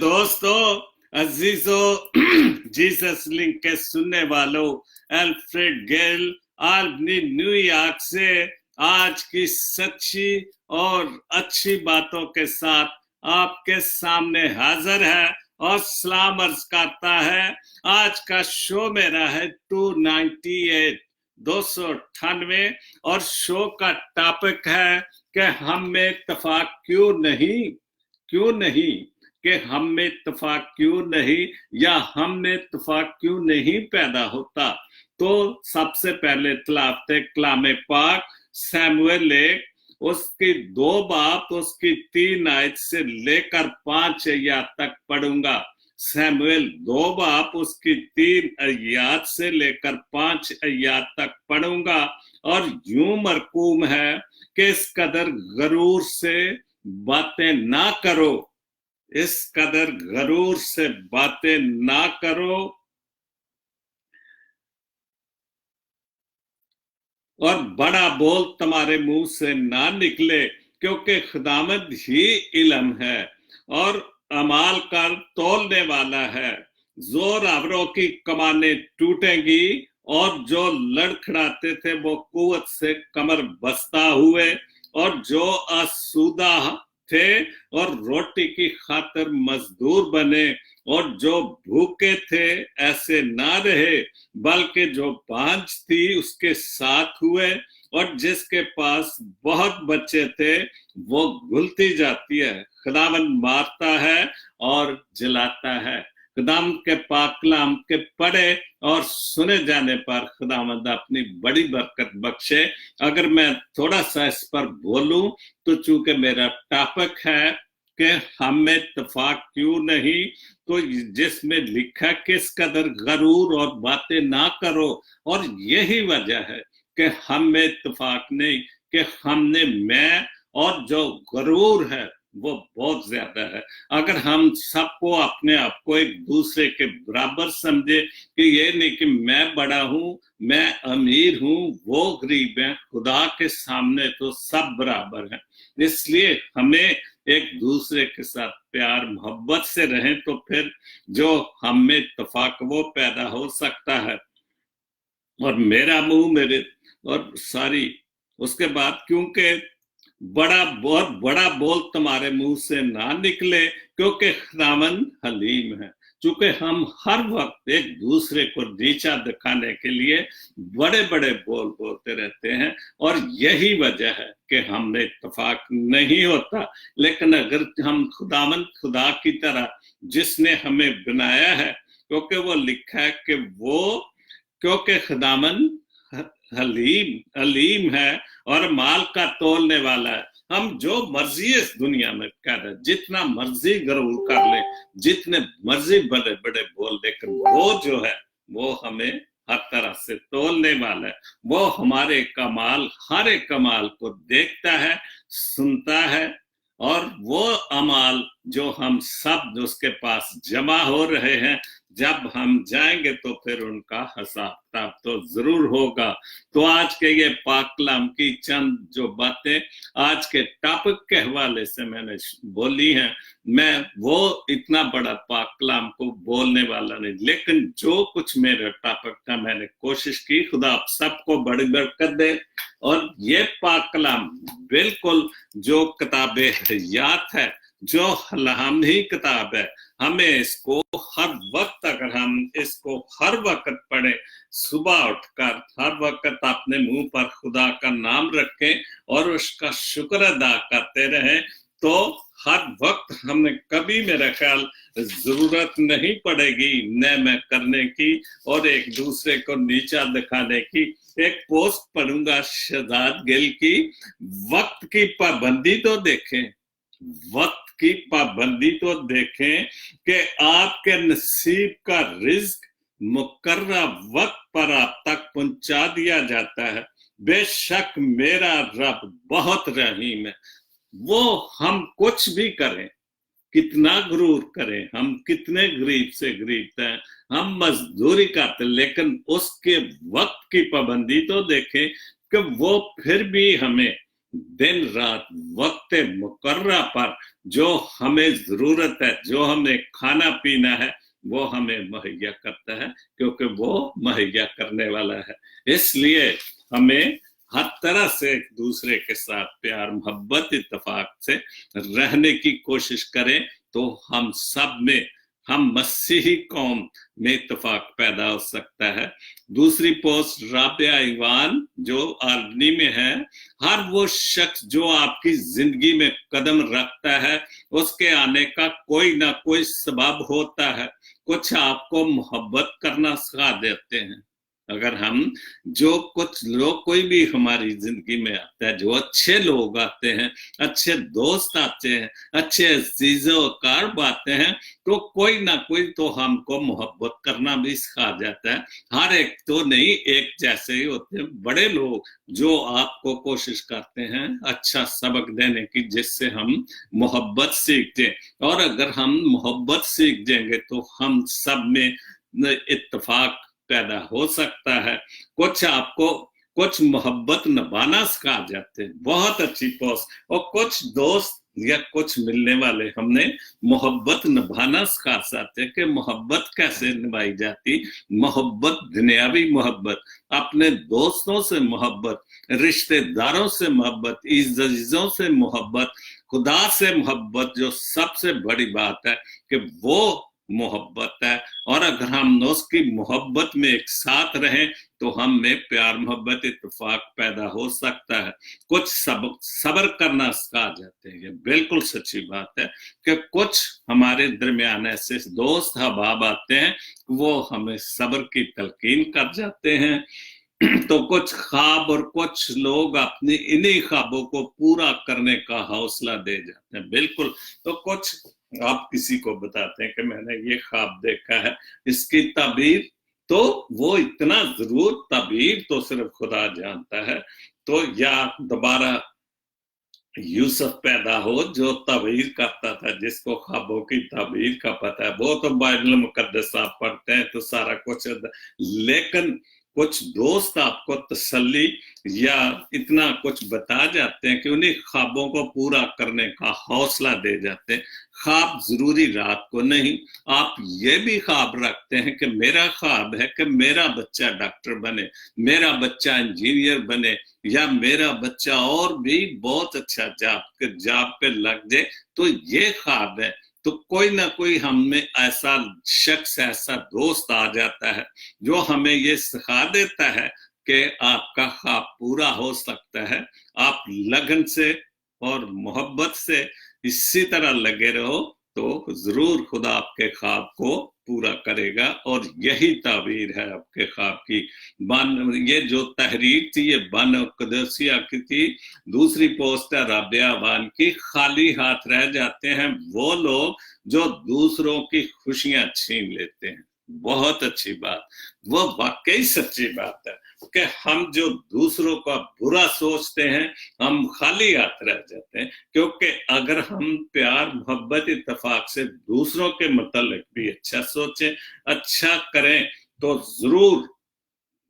दोस्तों, अजीजों, Jesus link के सुनने वालों, अल्फ्रेड गेल आल्बनी न्यूयॉर्क से आज की सच्ची और अच्छी बातों के साथ आपके सामने हाजिर है और सलाम अर्ज करता है। आज का शो मेरा है 298 और शो का टॉपिक है कि हम में इत्तेफाक क्यों नहीं कि हम में इत्तेफाक क्यों नहीं, या हम में इत्तेफाक क्यों नहीं पैदा होता। तो सबसे पहले तलावते कलाम पाक सैमुएल उसकी 2 बाब उसकी 3 आयत से लेकर 5 आयत तक पढ़ूंगा। सैमुएल 2 बाब उसकी 3 आयत से लेकर 5 आयत तक पढ़ूंगा। और यूं मरकूम है कि इस कदर गरूर से बातें ना करो, इस कदर गरूर से बातें ना करो और बड़ा बोल तुम्हारे मुंह से ना निकले, क्योंकि खुदावंद ही इल्म है और अमाल कर तोलने वाला है। जोरावरों की कमानें टूटेंगी और जो लड़खड़ाते थे वो कुव्वत से कमर बस्ता हुए, और जो आसूदा थे और रोटी की खातिर मजदूर बने, और जो भूखे थे ऐसे ना रहे, बल्कि जो बांझ थी उसके साथ हुए, और जिसके पास बहुत बच्चे थे वो घुलती जाती है। खुदावंद मारता है और जलाता है। खुदावंद के पाक कलाम के पढ़े और सुने जाने पर खुदावंद अपनी बड़ी बरकत बख्शे। अगर मैं थोड़ा सा इस पर बोलूं तो चूंकि मेरा टॉपिक है कि हम में इत्तेफाक क्यों नहीं, तो जिसमें लिखा किस कदर गरूर और बातें ना करो, और यही वजह है कि हम में इत्तेफाक नहीं, कि हमने मैं और जो गरूर है वो बहुत ज्यादा है। अगर हम सबको अपने आप को एक दूसरे के बराबर समझे कि ये नहीं कि मैं बड़ा हूं, मैं अमीर हूं, वो गरीब है, खुदा के सामने तो सब बराबर हैं। इसलिए हमें एक दूसरे के साथ प्यार मोहब्बत से रहें, तो फिर जो हम में इत्तेफाक वो पैदा हो सकता है। और मेरा मुंह मेरे और सारी उसके बाद, क्योंकि बहुत बड़ा बोल तुम्हारे मुंह से ना निकले, क्योंकि खुदावंद हलीम है। चूंकि हम हर वक्त एक दूसरे को नीचा दिखाने के लिए बड़े बड़े बोल बोलते रहते हैं, और यही वजह है कि हमने इत्तेफाक नहीं होता। लेकिन अगर हम खुदा की तरह जिसने हमें बनाया है, क्योंकि वो लिखा है कि वो क्योंकि खुदावंद हलीम है और माल का तोलने वाला है। हम जो मर्जी इस दुनिया में कर रहे, जितना मर्जी गरूर कर ले, जितने मर्जी बड़े बड़े बोल, लेकिन वो जो है वो हमें हर तरह से तोलने वाला है। वो हमारे कमाल, हर एक कमाल को देखता है, सुनता है, और वो अमाल जो हम सब उसके पास जमा हो रहे हैं, जब हम जाएंगे तो फिर उनका हिसाब किताब तो जरूर होगा। तो आज के ये पाक कलाम की चंद जो बातें आज के टॉपिक के हवाले से मैंने बोली हैं, मैं वो इतना बड़ा पाक कलाम को बोलने वाला नहीं, लेकिन जो कुछ मेरे टॉपिक का मैंने कोशिश की। खुदा आप सबको बड़ी बरकत दे। और ये पाक कलाम बिल्कुल जो किताबे हयात है, जो हलामनी किताब है, हमें इसको हर वक्त, अगर हम इसको हर वक्त पढ़े, सुबह उठकर हर वक्त अपने मुंह पर खुदा का नाम रखें और उसका शुक्र अदा करते रहें, तो हर वक्त हमें कभी मेरा ख्याल जरूरत नहीं पड़ेगी न मैं करने की और एक दूसरे को नीचा दिखाने की। एक पोस्ट पढ़ूंगा शहजाद गिल की, वक्त की पाबंदी तो देखें, वक्त की पाबंदी तो देखें कि आपके नसीब का रिज्क मुकर्रर वक्त पर आप तक पहुंचा दिया जाता है। बेशक मेरा रब बहुत रहीम है। वो हम कुछ भी करें, कितना गुरूर करें, हम कितने गरीब से गरीब हैं, हम मजदूरी करते, लेकिन उसके वक्त की पाबंदी तो देखें कि वो फिर भी हमें दिन रात वक्त मुकर्रा पर जो हमें जरूरत है, जो हमें खाना पीना है, वो हमें मुहैया करता है, क्योंकि वो मुहैया करने वाला है। इसलिए हमें हर तरह से एक दूसरे के साथ प्यार मोहब्बत इत्तेफाक से रहने की कोशिश करें, तो हम सब में, हम मसीही कौम में इत्तेफाक पैदा हो सकता है। दूसरी पोस्ट राबिया ईवान जो आर्मी में है, हर वो शख्स जो आपकी जिंदगी में कदम रखता है, उसके आने का कोई ना कोई सबब होता है, कुछ आपको मोहब्बत करना सिखा देते हैं। अगर हम जो कुछ लोग, कोई भी हमारी जिंदगी में आता है, जो अच्छे लोग आते हैं, अच्छे दोस्त आते हैं, अच्छे अजीजों कारब आते हैं, तो कोई ना कोई तो हमको मोहब्बत करना भी सिखा जाता है। हर एक तो नहीं, एक जैसे ही होते हैं बड़े लोग जो आपको कोशिश करते हैं अच्छा सबक देने की, जिससे हम मोहब्बत सीखते हैं। और अगर हम मोहब्बत सीख जाएंगे तो हम सब में इत्तेफाक पैदा हो सकता है। कुछ आपको कुछ मोहब्बत निभाना सिखा जाते हैं, बहुत अच्छी पोस्ट। और कुछ दोस्त या कुछ मिलने वाले हमने मोहब्बत निभाना सिखा सकते हैं कि मोहब्बत कैसे निभाई जाती। मोहब्बत, दुनियावी मोहब्बत, अपने दोस्तों से मोहब्बत, रिश्तेदारों से मोहब्बत, इज्जतों से मोहब्बत, खुदा से मोहब्बत, जो सबसे बड़ी बात है कि वो मोहब्बत है। और अगर हम उसकी मोहब्बत में एक साथ रहें तो हम में प्यार मोहब्बत इत्तेफाक पैदा हो सकता है। कुछ सब्र करना सिखा जाते हैं। ये बिल्कुल सच्ची बात है कि कुछ हमारे दरमियान ऐसे दोस्त हबाब आते हैं, वो हमें सब्र की तलकीन कर जाते हैं। तो कुछ ख्वाब और कुछ लोग अपनी इन्हीं ख्वाबों को पूरा करने का हौसला दे जाते हैं। बिल्कुल। तो कुछ आप किसी को बताते हैं कि मैंने ये ख्वाब देखा है, इसकी ताबीर, तो वो इतना जरूर, ताबीर तो सिर्फ खुदा जानता है। तो या दोबारा यूसुफ पैदा हो जो ताबीर करता था, जिसको ख्वाबों की ताबीर का पता है। वो तो बाइबल मुकद्दस आप पढ़ते हैं तो सारा कुछ, लेकिन कुछ दोस्त आपको तसल्ली या इतना कुछ बता जाते हैं कि उन्हीं ख्वाबों को पूरा करने का हौसला दे जाते हैं। ख्वाब जरूरी रात को नहीं, आप ये भी ख्वाब रखते हैं कि मेरा ख्वाब है कि मेरा बच्चा डॉक्टर बने, मेरा बच्चा इंजीनियर बने, या मेरा बच्चा और भी बहुत अच्छा जॉब पे लग जाए, तो ये ख्वाब है। तो कोई ना कोई हम में ऐसा शख्स, ऐसा दोस्त आ जाता है जो हमें ये सिखा देता है कि आपका ख्वाब पूरा हो सकता है। आप लगन से और मोहब्बत से इसी तरह लगे रहो तो जरूर खुदा आपके ख्वाब को पूरा करेगा। और यही ताबीर है आपके ख्वाब की। ये जो तहरीर थी ये बन कदसिया की थी। दूसरी पोस्ट है राबिया बान की, खाली हाथ रह जाते हैं वो लोग जो दूसरों की खुशियां छीन लेते हैं। बहुत अच्छी बात, वो वाकई सच्ची बात है कि हम जो दूसरों का बुरा सोचते हैं, हम खाली हाथ रह जाते हैं। क्योंकि अगर हम प्यार मोहब्बत इत्तेफाक से दूसरों के मतलब भी अच्छा सोचें, अच्छा करें, तो जरूर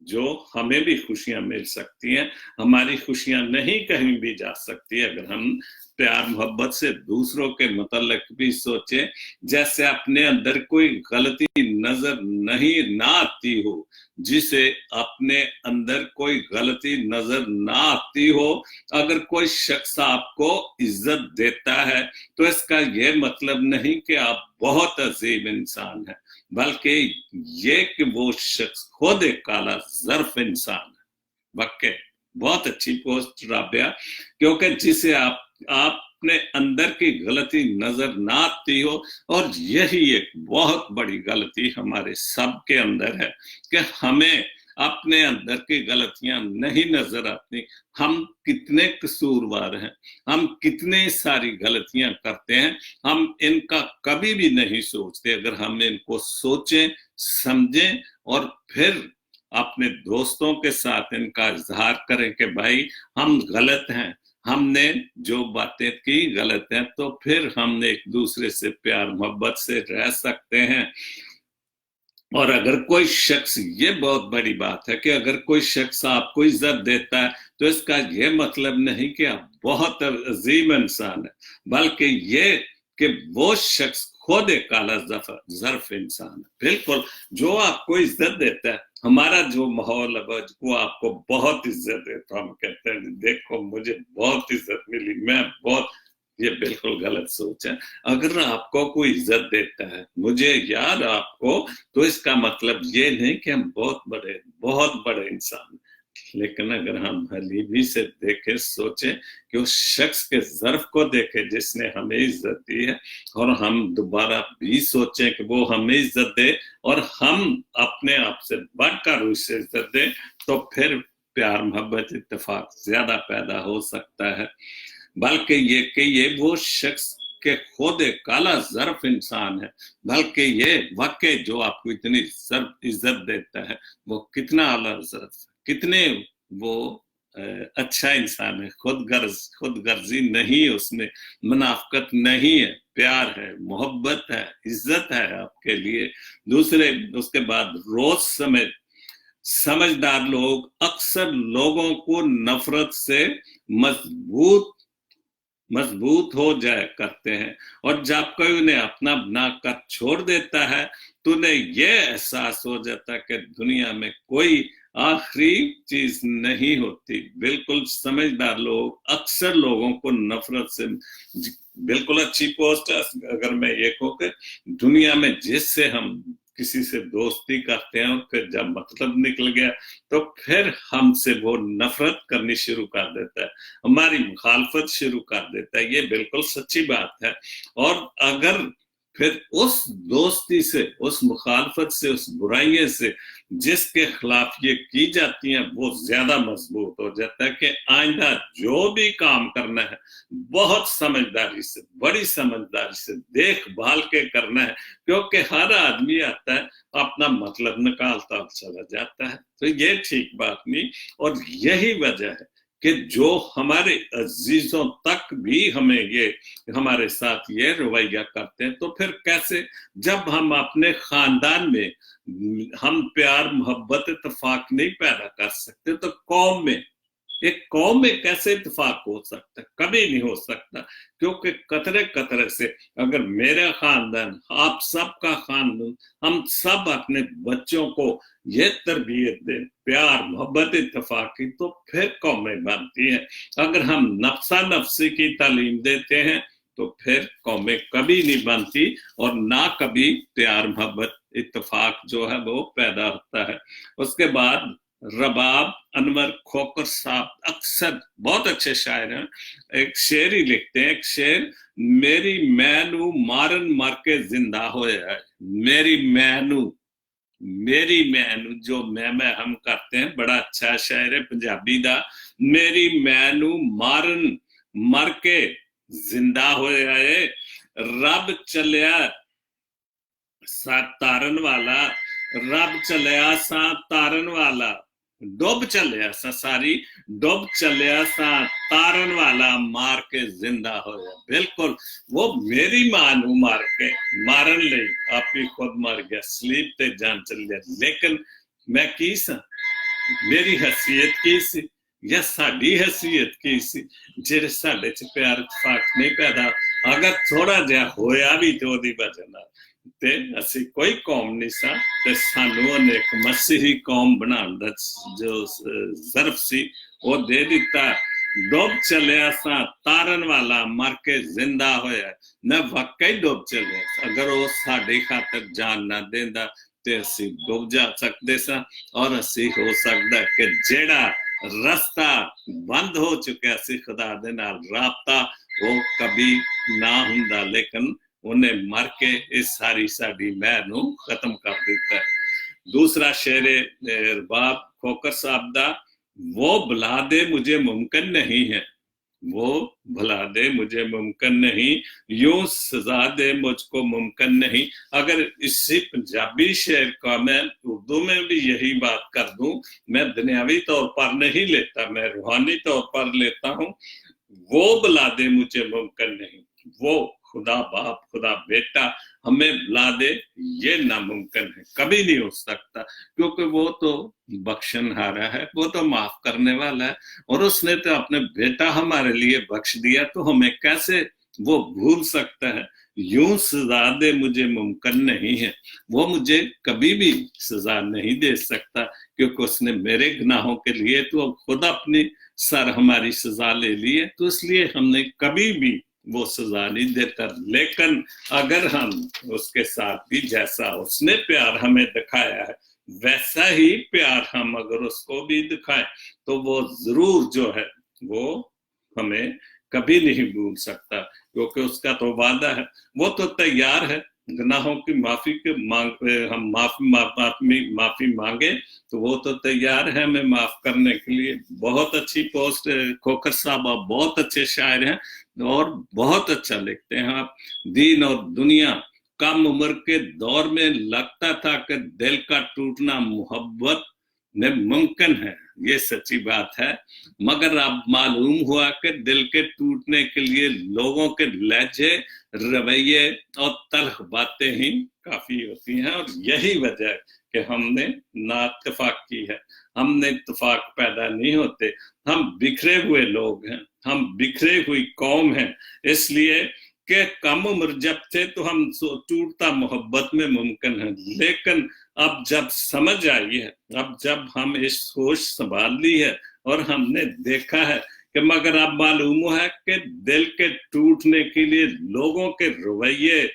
जो हमें भी खुशियां मिल सकती हैं। हमारी खुशियां नहीं कहीं भी जा सकती अगर हम प्यार मोहब्बत से दूसरों के मतलब भी सोचें। जैसे अपने अंदर कोई गलती नजर नहीं ना आती हो, जिसे अपने अंदर कोई गलती नजर ना आती हो, अगर कोई शख्स आपको इज्जत देता है तो इसका यह मतलब नहीं कि आप बहुत अजीम इंसान हैं, बल्कि ये कि वो शख्स खुद एक काला ज़र्फ इंसान है। वाकई बहुत अच्छी पोस्ट राबिया, क्योंकि जिसे आपने अंदर की गलती नजर ना आती हो, और यही एक बहुत बड़ी गलती हमारे सब के अंदर है कि हमें अपने अंदर की गलतियां नहीं नजर आती। हम कितने कसूरवार हैं, हम कितने सारी गलतियां करते हैं, हम इनका कभी भी नहीं सोचते। अगर हम इनको सोचें, समझें और फिर अपने दोस्तों के साथ इनका इजहार करें कि भाई हम गलत हैं, हमने जो बातें की गलत हैं, तो फिर हम एक दूसरे से प्यार मोहब्बत से रह सकते हैं। और अगर कोई शख्स, ये बहुत बड़ी बात है कि अगर कोई शख्स आपको इज्जत देता है तो इसका ये मतलब नहीं कि आप बहुत अजीम इंसान है, बल्कि ये कि वो शख्स खुद एक काला ज़र्फ इंसान है। बिल्कुल, जो आपको इज्जत देता है, हमारा जो माहौल है वो आपको बहुत इज्जत देता है, हम कहते हैं देखो मुझे बहुत इज्जत मिली, मैं बहुत, ये बिल्कुल गलत सोच है। अगर आपको कोई इज्जत देता है, मुझे यार आपको, तो इसका मतलब ये नहीं कि हम बहुत बड़े इंसान हैं। लेकिन अगर हम हलीमी से देखें, सोचें कि उस शख्स के ज़र्फ को देखें जिसने हमें इज्जत दी है, और हम दोबारा भी सोचें कि वो हमें इज्जत दे और हम अपने आप से बढ़कर उसे इज्जत दें, तो फिर प्यार मोहब्बत इत्तेफाक ज्यादा पैदा हो सकता है। बल्कि ये कि ये वो शख्स के खुद एक काला ज़र्फ इंसान है, बल्कि ये वाकई जो आपको इतनी इज्जत देता है वो कितना आला ज़र्फ, कितने वो अच्छा इंसान है, खुद गर्जी नहीं, उसमें मुनाफकत नहीं है, प्यार है, मोहब्बत है, इज्जत है आपके लिए। दूसरे, उसके बाद रोज समय समझदार लोग अक्सर लोगों को नफरत से मजबूत हो जाया करते हैं, और जब कोई उन्हें अपना बनाकर छोड़ देता है तो उन्हें यह एहसास हो जाता है कि दुनिया में कोई आखिरी चीज नहीं होती। बिल्कुल समझदार लोग अक्सर लोगों को नफरत से, बिल्कुल अच्छी पोस्ट है अगर मैं ये कहूँ कि दुनिया में जिससे हम किसी से दोस्ती करते हैं और फिर जब मतलब निकल गया तो फिर हमसे वो नफरत करनी शुरू कर देता है, हमारी मुखालफत शुरू कर देता है। ये बिल्कुल सच्ची बात है। और अगर फिर उस दोस्ती से, उस मुखालफत से, उस बुराइयों से जिसके खिलाफ ये की जाती हैं वो ज्यादा मजबूत हो जाता है कि आइंदा जो भी काम करना है बहुत समझदारी से, बड़ी समझदारी से देखभाल के करना है, क्योंकि हर आदमी आता है अपना मतलब निकालता और चला जाता है। तो ये ठीक बात नहीं, और यही वजह है कि जो हमारे अजीजों तक भी हमें ये, हमारे साथ ये रवैया करते हैं, तो फिर कैसे, जब हम अपने खानदान में हम प्यार मोहब्बत इत्तेफाक नहीं पैदा कर सकते, तो कौम में, एक कौम में कैसे इत्तेफाक हो सकता है? कभी नहीं हो सकता, क्योंकि कतरे कतरे से अगर मेरा खानदान, आप सबका खानदान, हम सब अपने बच्चों को ये तरबियत दें प्यार मोहब्बत इत्तेफाक की, तो फिर कौमें बनती हैं। अगर हम नफ्सा नफ्सी की तालीम देते हैं तो फिर कौमें कभी नहीं बनती, और ना कभी प्यार मोहब्बत इत्तेफाक जो है वो पैदा होता है। उसके बाद रबाब अनवर खोकर साहब अक्सर बहुत अच्छे शायर हैं, एक शेर ही लिखते हैं, एक शेर, मेरी मैनू मारन मर के जिंदा होया है। मेरी मैनू जो मैं हम करते हैं, बड़ा अच्छा शायर है पंजाबी दा। मेरी मैनू मारन मर के जिंदा होया है, रब चलिया सा तारन वाला, रब चलिया सा तारन वाला, डुब चलिया सा, सारी डुब चलिया सा तारन वाला, मार के जिंदा होया। बिल्कुल, वो मेरी मां नू मार के मारन ले आप ही खुद मर गया, स्लीप ते जान चल गया, लेकिन मैं की सा, मेरी हैसियत की सी या साडी हैसियत की सी, जेरे साडे च प्यार इत्तेफाक नहीं पैदा, अगर थोड़ा जिहा होया भी तो ओदी वजह नाल ते असी कोई कौम नहीं सा, ते सानू उन्हें एक मसीही कौम बनाने दा जो ज़र्फ सी वो दे दिता। डुब चलिया सा तारन वाला, मर के जिंदा होया। मैं वाकई डुब चलिया, अगर वो साडी खातर जान ना देंदा ते असी डुब जा सकते सा, और असी हो सकदा कि जेड़ा रस्ता बंद हो चुका सी खुदा दे नाल राबता, वो कभी ना हुंदा, लेकिन उन्हें मर के इस सारी साडी मैं नू खत्म कर दिता है। दूसरा शेर रबाब खोकर साहब दा, वो भुला दे मुझे मुमकिन नहीं है, वो भुला दे मुझे मुमकिन नहीं, यूं सजा दे मुझको मुमकिन नहीं। अगर इसी पंजाबी शेर का मैं उर्दू में भी यही बात कर दूं, मैं दुनियावी तौर पर नहीं लेता, मैं रूहानी तौर पर लेता हूं। वो भुला दे मुझे मुमकिन नहीं, वो खुदा बाप खुदा बेटा हमें भुला दे, ये नामुमकिन है, कभी नहीं हो सकता, क्योंकि वो तो बख्शनहारा है, वो तो माफ करने वाला है, और उसने तो अपने बेटा हमारे लिए बख्श दिया, तो हमें कैसे वो भूल सकता है। यूं सजा दे मुझे मुमकिन नहीं है, वो मुझे कभी भी सजा नहीं दे सकता, क्योंकि उसने मेरे गुनाहों के लिए तो अब खुद अपनी सर हमारी सजा ले ली है, तो इसलिए हमने कभी भी वो सजा नहीं देता। लेकिन अगर हम उसके साथ भी जैसा उसने प्यार हमें दिखाया है वैसा ही प्यार हम अगर उसको भी दिखाएं, तो वो जरूर जो है वो हमें कभी नहीं भूल सकता, क्योंकि उसका तो वादा है, वो तो तैयार है गुनाहों की माफी के हम माफी मांगे तो वो तो तैयार है हमें माफ करने के लिए। बहुत अच्छी पोस्ट, खोखर साहब आप बहुत अच्छे शायर हैं और बहुत अच्छा लिखते हैं आप। दीन और दुनिया कम उम्र के दौर में लगता था कि दिल का टूटना मोहब्बत में मुमकिन है, ये सच्ची बात है, मगर अब मालूम हुआ कि दिल के टूटने के लिए लोगों के लहजे, रवैये और तल्ख बातें ही काफी होती हैं। और यही वजह है कि हमने नाइत्तेफाक की है, हमने इत्तेफाक पैदा नहीं होते, हम बिखरे हुए लोग हैं, हम बिखरे हुई कौम हैं, इसलिए कि कम उम्र जब थे तो हम टूटता मोहब्बत में मुमकिन है, लेकिन अब जब समझ आई है, अब जब हम इस सोच संभाल ली है और हमने देखा है कि मगर अब मालूम हुआ है कि दिल के टूटने के लिए लोगों के रवैये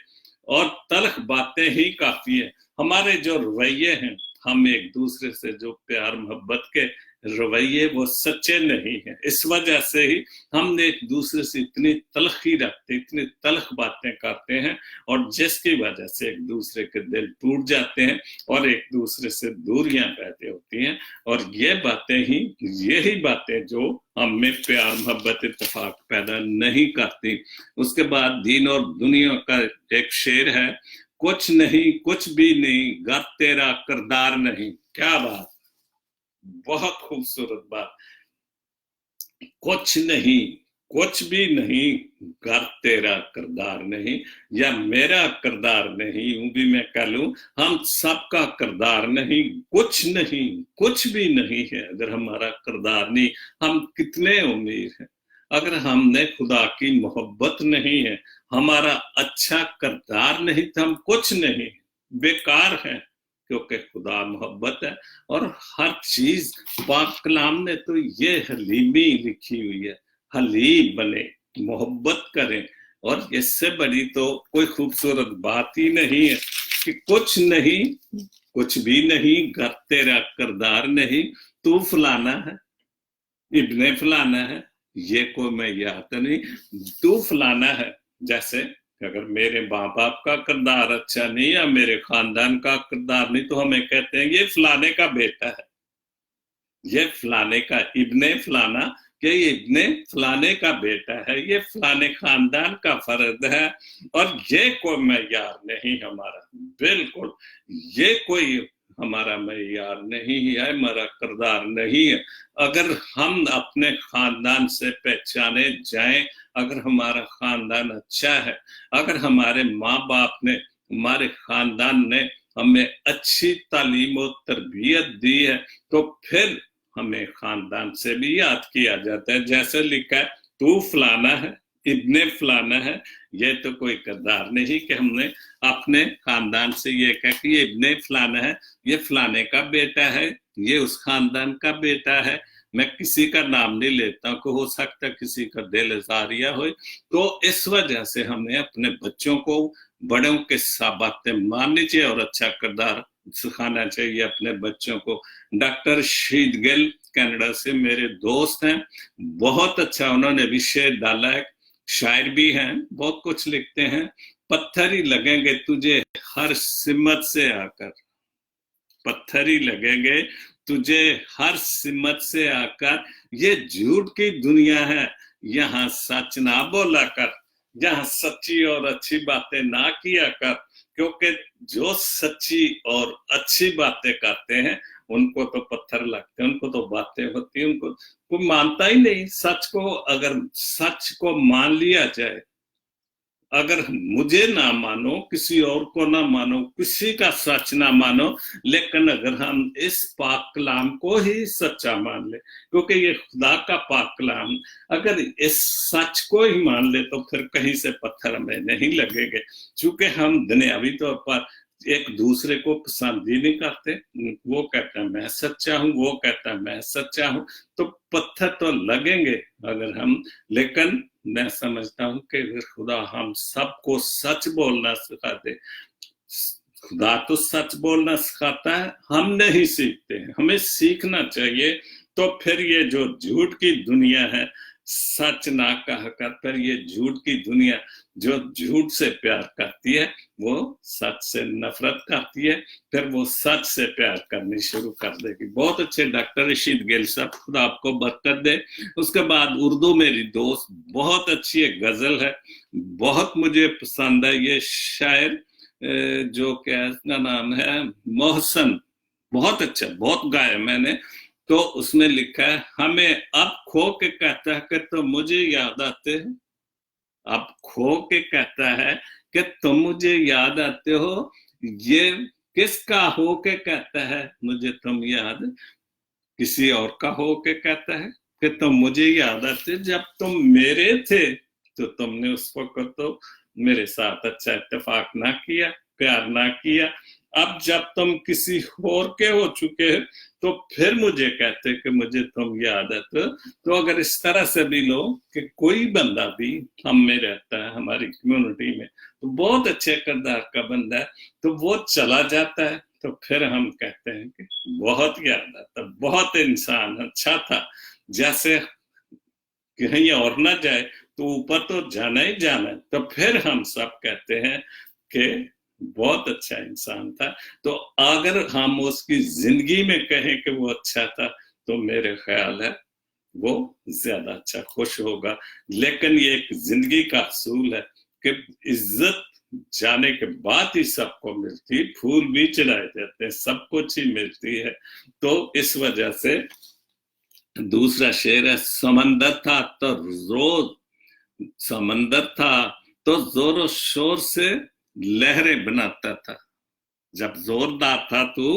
और तल्ख बातें ही काफी है। हमारे जो रवैये हैं, हम एक दूसरे से जो प्यार मोहब्बत के रवैये वो सच्चे नहीं है, इस वजह से ही हमने एक दूसरे से इतनी तलखी रखते, इतनी तलख बातें करते हैं, और जिसकी वजह से एक दूसरे के दिल टूट जाते हैं और एक दूसरे से दूरियां पैदा होती हैं। और ये बातें ही, यही बातें जो हम में प्यार मोहब्बत इत्तेफाक पैदा नहीं करती। उसके बाद दीन और दुनिया का एक शेर है, कुछ नहीं कुछ भी नहीं गर तेरा किरदार नहीं। क्या बात, बहुत खूबसूरत बात। कुछ नहीं कुछ भी नहीं गर तेरा किरदार नहीं, या मेरा किरदार नहीं, यूं भी मैं कह लूं हम सबका किरदार नहीं, कुछ नहीं कुछ भी नहीं है अगर हमारा किरदार नहीं। हम कितने अमीर हैं, अगर हमने खुदा की मोहब्बत नहीं है, हमारा अच्छा किरदार नहीं, तो हम कुछ नहीं, बेकार है, क्योंकि खुदा मोहब्बत है। और हर चीज पाक कलाम ने तो ये हलीमी लिखी हुई है, हलीम बने, मोहब्बत करें, और इससे बड़ी तो कोई खूबसूरत बात ही नहीं है कि कुछ नहीं कुछ भी नहीं गर तेरा किरदार नहीं, तू फलाना है, इब्ने फलाना है, ये कोई मैं याद नहीं, तू फलाना है। जैसे अगर मेरे माँ बाप का किरदार अच्छा नहीं या मेरे खानदान का किरदार नहीं, तो हमें कहते हैं ये फलाने का बेटा है, ये फलाने का इब्ने फलाना, कि ये इब्ने फलाने का बेटा है, ये फलाने खानदान का फर्द है, और ये कोई मैयार नहीं हमारा, बिल्कुल ये कोई हमारा मैयार नहीं है, हमारा किरदार नहीं है। अगर हम अपने खानदान से पहचाने जाएं, अगर हमारा खानदान अच्छा है, अगर हमारे माँ बाप ने, हमारे खानदान ने हमें अच्छी तालीम और तरबियत दी है, तो फिर हमें खानदान से भी याद किया जाता है। जैसे लिखा है तू फलाना है, इब्ने फलाना है, ये तो कोई किरदार नहीं कि हमने अपने खानदान से ये कहा कि ये इब्ने फलाना है, ये फलाने का बेटा है, ये उस खानदान का बेटा है। मैं किसी का नाम नहीं लेता कि हो सकता किसी का दिल आजारिया हो, तो इस वजह से हमें अपने बच्चों को बड़ों के साथ बातें माननी चाहिए और अच्छा किरदार सिखाना चाहिए अपने बच्चों को। डॉक्टर शहीद गिल कनाडा से मेरे दोस्त हैं, बहुत अच्छा उन्होंने भी शेर डाला है, शायर भी हैं, बहुत कुछ लिखते हैं। पत्थर ही लगेंगे तुझे हर सिमत से आकर, पत्थर ही लगेंगे तुझे हर सिमत से आकर, ये झूठ की दुनिया है यहाँ सच ना बोला कर, जहाँ सच्ची और अच्छी बातें ना किया कर, क्योंकि जो सच्ची और अच्छी बातें करते हैं उनको तो पत्थर लगते हैं, उनको तो बातें होती हैं, उनको कोई मानता ही नहीं सच को। अगर सच को मान लिया जाए अगर मुझे ना मानो, किसी और को ना मानो, किसी का सच ना मानो, लेकिन अगर हम इस पाक कलाम को ही सच्चा मान ले, क्योंकि ये खुदा का पाक कलाम, अगर इस सच को ही मान ले तो फिर कहीं से पत्थर हमें नहीं लगेंगे। चूंकि हम दुनियावी तौर पर एक दूसरे को पसंद ही नहीं करते, वो कहता है मैं सच्चा हूं, वो कहता है मैं सच्चा हूं, तो पत्थर तो लगेंगे अगर हम, लेकिन मैं समझता हूं कि अगर खुदा हम सबको सच बोलना सिखा दे, खुदा तो सच बोलना सिखाता है, हम नहीं सीखते हैं, हमें सीखना चाहिए। तो फिर ये जो झूठ की दुनिया है, सच ना कह कर फिर ये झूठ की दुनिया जो झूठ से प्यार करती है वो सच से नफरत करती है, फिर वो सच से प्यार करनी शुरू कर देगी। बहुत अच्छे डॉक्टर रशीद गिल साहब, खुदा आपको बरकत दे। उसके बाद उर्दू मेरी दोस्त, बहुत अच्छी एक गजल है, बहुत मुझे पसंद है ये शायर, जो क्या इसका नाम है, मोहसन, बहुत अच्छा, बहुत गाया मैंने। तो उसमें लिखा है, हमें अब खो के कहता है कि तो मुझे याद आते हो, अब खो के कहता है कि तुम मुझे याद आते हो, ये किसका हो के कहता है मुझे तुम याद, किसी और का हो के कहता है कि तुम मुझे याद आते, जब तुम मेरे थे तो तुमने उस वक्त तो मेरे साथ अच्छा इत्तेफाक ना किया, प्यार ना किया। अब जब तुम किसी और के हो चुके तो फिर मुझे कहते कि मुझे तुम याद है। तो अगर इस तरह से भी लो कि कोई बंदा भी हम में रहता है हमारी कम्युनिटी में, तो बहुत अच्छे किरदार का बंदा है, तो वो चला जाता है तो फिर हम कहते हैं कि बहुत याद आता, बहुत इंसान अच्छा था, जैसे कहीं और ना जाए तो ऊपर तो जाना ही जाना है, तो फिर हम सब कहते हैं कि बहुत अच्छा इंसान था। तो अगर हम उसकी जिंदगी में कहें कि वो अच्छा था तो मेरे ख्याल है वो ज्यादा अच्छा, खुश होगा। लेकिन ये एक जिंदगी का असूल है कि इज्जत जाने के बाद ही सबको मिलती, फूल भी चढ़ाए जाते हैं, सब कुछ ही मिलती है। तो इस वजह से दूसरा शेर है, समंदर था तो रोज, समंदर था तो जोर शोर से लहरें बनाता था, जब जोरदार था तू,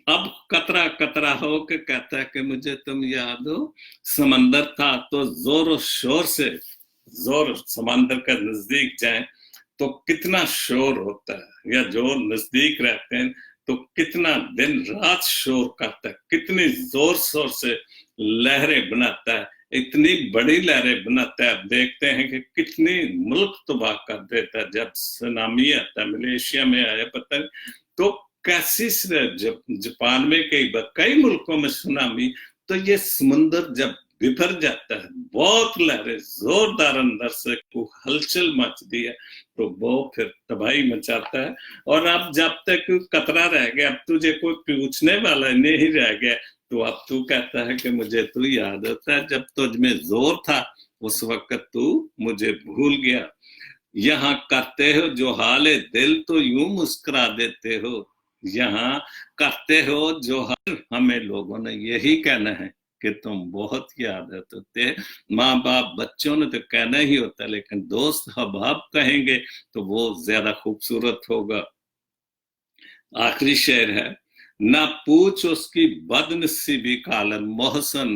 अब कतरा कतरा हो के कहता है कि मुझे तुम याद हो। समंदर था तो जोर शोर से, जोर समंदर का नजदीक जाए तो कितना शोर होता है, या जो नजदीक रहते हैं तो कितना दिन रात शोर करता है, कितनी जोर शोर से लहरें बनाता है, इतनी बड़ी लहरें बनाता है। आप देखते हैं कि कितनी मुल्क तबाह कर देता है, जब सुनामी आता है, मलेशिया में आया पता नहीं, तो कैसी जापान में कई मुल्कों में सुनामी, तो ये समुंदर जब बिफर जाता है, बहुत लहरें जोरदार अंदर से हलचल मचती है, तो वो फिर तबाही मचाता है। और अब जब तक कतरा रह गया, अब तुझे कोई पूछने वाला नहीं रह गया, तो अब तू कहता है कि मुझे तू याद होता है, जब तुझ में जोर था उस वक्त तू मुझे भूल गया। यहाँ करते हो जो हाले दिल तो यूं मुस्कुरा देते हो, यहाँ करते हो जो हर, हमें लोगों ने यही कहना है कि तुम बहुत याद आते। माँ बाप बच्चों ने तो कहना ही होता है, लेकिन दोस्त हबाब कहेंगे तो वो ज्यादा खूबसूरत होगा। आखिरी शेर है, ना पूछ उसकी बदनसीबी का आलम, मोहसन,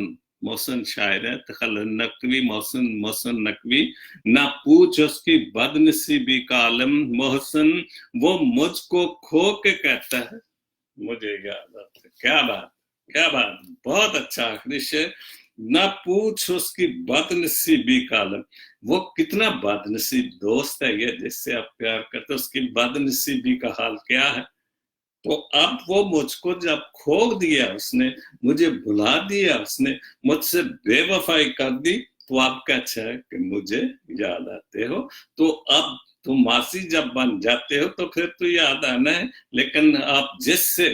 मोहसन शायर है, तखल्लुल नकवी, मोहसन, मोहसन नकवी। ना पूछ उसकी बदनसीबी का आलम, मोहसन वो मुझको खो के कहता है मुझे याद आता। क्या बात, क्या बात, बहुत अच्छा आखिरी शेर। ना पूछ उसकी बदनसीबी का आलम, वो कितना बदनसीब दोस्त है ये जिससे आप प्यार करते, उसकी बदनसीबी का हाल क्या है। तो अब वो मुझको जब खो दिया उसने, मुझे भुला दिया उसने, मुझसे बेवफाई कर दी, तो आपका अच्छा है कि मुझे याद आते हो। तो अब तुम मासी जब बन जाते हो तो फिर तो याद आना है, लेकिन आप जिससे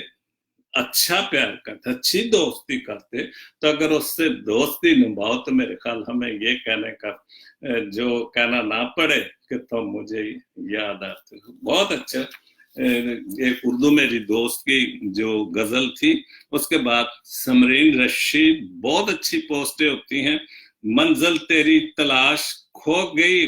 अच्छा प्यार करते, अच्छी दोस्ती करते, तो अगर उससे दोस्ती निभाओ तो मेरे ख्याल हमें ये कहने का जो कहना ना पड़े कि तुम मुझे याद आते हो। बहुत अच्छा। एक उर्दू मेरी दोस्त की जो गजल थी, उसके बाद समरीन रशीद, बहुत अच्छी पोस्टें होती हैं। मंजिल तेरी तलाश खो गई,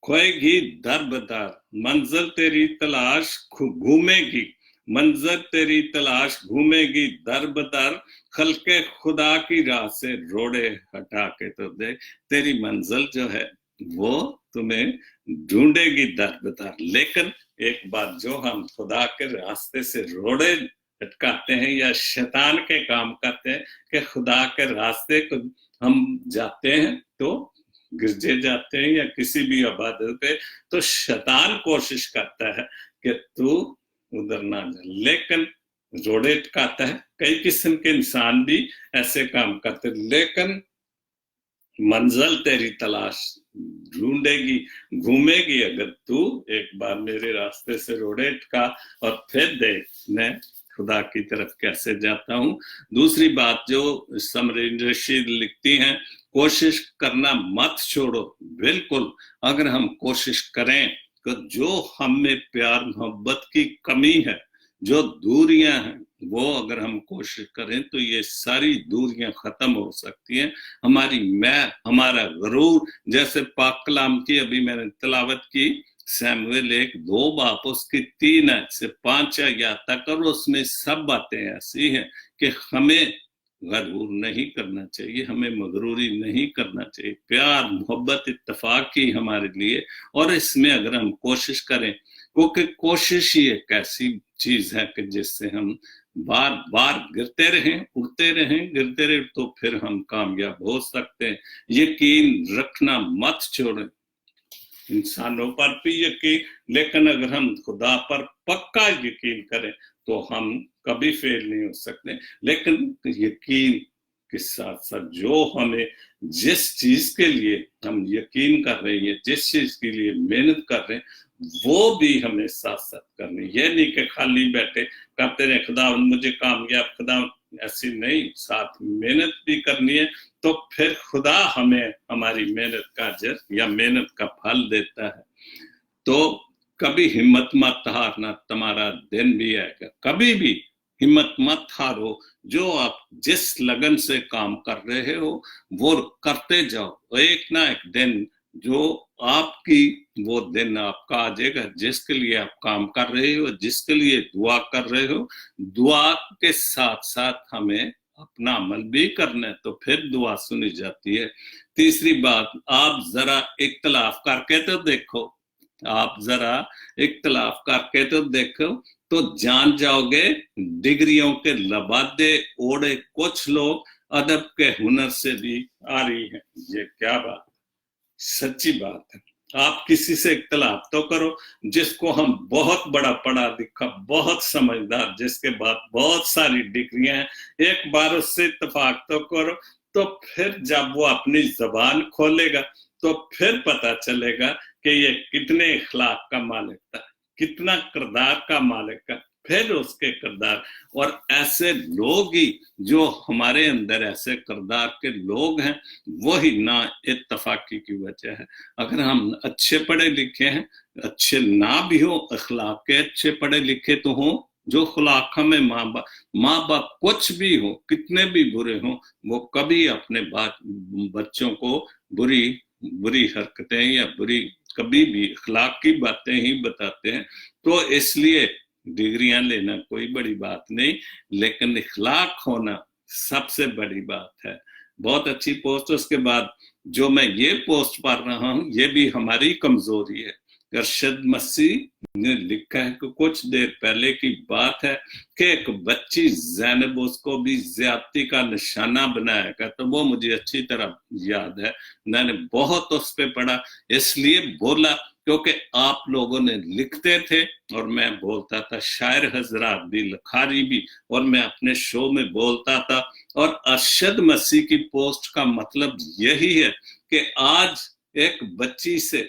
खोएगी दर बदर, मंजिल तेरी तलाश घूमेगी, मंजिल तेरी तलाश घूमेगी दर बदर, खल्के खुदा की राह से रोड़े हटा के तो दे, तेरी मंजिल जो है वो तुम्हें ढूंढेगी दर बदर। लेकिन एक बात, जो हम खुदा के रास्ते से रोड़े अटकाते हैं या शैतान के काम करते हैं कि खुदा के रास्ते को हम जाते हैं तो गिरजे जाते हैं या किसी भी इबादत पे, तो शैतान कोशिश करता है कि तू उधर ना जा, लेकिन रोड़े अटकाता है। कई किस्म के इंसान भी ऐसे काम करते, लेकिन मंजिल तेरी तलाश ढूंढेगी, घूमेगी अगर तू एक बार मेरे रास्ते से रोड़े अटका और फिर देख मैं खुदा की तरफ कैसे जाता हूं। दूसरी बात जो समरीन रशीद लिखती हैं, कोशिश करना मत छोड़ो। बिल्कुल, अगर हम कोशिश करें तो जो हम में प्यार मोहब्बत की कमी है, जो दूरियां हैं, वो अगर हम कोशिश करें तो ये सारी दूरियां खत्म हो सकती हैं। हमारा गरूर, जैसे पाक कलाम की अभी मैंने तिलावत की, सैमुएल 1:2 बाप उसकी 3 से 5 आयत तक, और उसमें सब बातें ऐसी हैं कि हमें गरूर नहीं करना चाहिए, हमें मगरूरी नहीं करना चाहिए। प्यार मोहब्बत इत्तेफाक ही हमारे लिए, और इसमें अगर हम कोशिश करें, क्योंकि कोशिश ही एक ऐसी चीज है कि जिससे हम बार बार गिरते रहें, उड़ते रहें, गिरते रहें, तो फिर हम कामयाब हो सकते हैं। यकीन रखना मत छोड़ें, इंसानों पर भी यकीन, लेकिन अगर हम खुदा पर पक्का यकीन करें तो हम कभी फेल नहीं हो सकते। लेकिन यकीन के साथ साथ जो हमें जिस चीज के लिए हम यकीन कर रहे हैं, जिस चीज के लिए मेहनत कर रहे हैं, वो भी हमें साथ साथ करनी। ये नहीं कि खाली बैठे करते रहे खुदा मुझे कामयाब, खुदा ऐसी नहीं, साथ मेहनत भी करनी है, तो फिर खुदा हमें हमारी मेहनत का अजर या मेहनत का फल देता है। तो कभी हिम्मत मत हारना, तुम्हारा दिन भी आएगा। कभी भी हिम्मत मत हारो, जो आप जिस लगन से काम कर रहे हो वो करते जाओ। एक ना एक दिन जो आपकी वो दिन आपका आ जाएगा, जिसके लिए आप काम कर रहे हो, जिसके लिए दुआ कर रहे हो। दुआ के साथ साथ हमें अपना अमल भी करना है, तो फिर दुआ सुनी जाती है। तीसरी बात, आप जरा इख्तलाफ करके तो देखो, आप जरा इख्तलाफ करके तो देखो, तो जान जाओगे डिग्रियों के लबादे ओढ़े कुछ लोग अदब के हुनर से भी आ रही है। ये क्या बात, सच्ची बात है। आप किसी से इख्तलाफ तो करो, जिसको हम बहुत बड़ा पढ़ा लिखा, बहुत समझदार, जिसके बाद बहुत सारी डिग्रियां हैं, एक बार उससे इत्तेफाक तो करो, तो फिर जब वो अपनी जबान खोलेगा तो फिर पता चलेगा कि ये कितने इखलाक का मालिक था, कितना किरदार का मालिक था, फिर उसके किरदार। और ऐसे लोग ही जो हमारे अंदर ऐसे किरदार के लोग हैं, वही ना इत्तफाकी की वजह है। अगर हम अच्छे पढ़े लिखे हैं, अच्छे ना भी हो, अखलाक के अच्छे पढ़े लिखे तो हो, जो खुलाक हमें माँ बाप कुछ भी हो, कितने भी बुरे हो, वो कभी अपने बच्चों को बुरी हरकतें या बुरी कभी भी अखलाक की बातें ही बताते हैं। तो इसलिए डिग्रियां लेना कोई बड़ी बात नहीं, लेकिन इखलाक होना सबसे बड़ी बात है। बहुत अच्छी पोस्ट। उसके बाद जो मैं ये पोस्ट पढ़ रहा हूं, ये भी हमारी कमजोरी है। अरशद मसीह ने लिखा है कि कुछ देर पहले की बात है कि एक बच्ची ज़ैनब उसको भी ज्यादती का निशाना बनाया गया, तो वो मुझे अच्छी तरह याद है, मैंने बहुत उस पर पढ़ा, इसलिए बोला क्योंकि आप लोगों ने लिखते थे और मैं बोलता था, शायर हजरात भी, लखारी भी, और मैं अपने शो में बोलता था। और अरशद मसीह की पोस्ट का मतलब यही है कि आज एक बच्ची से,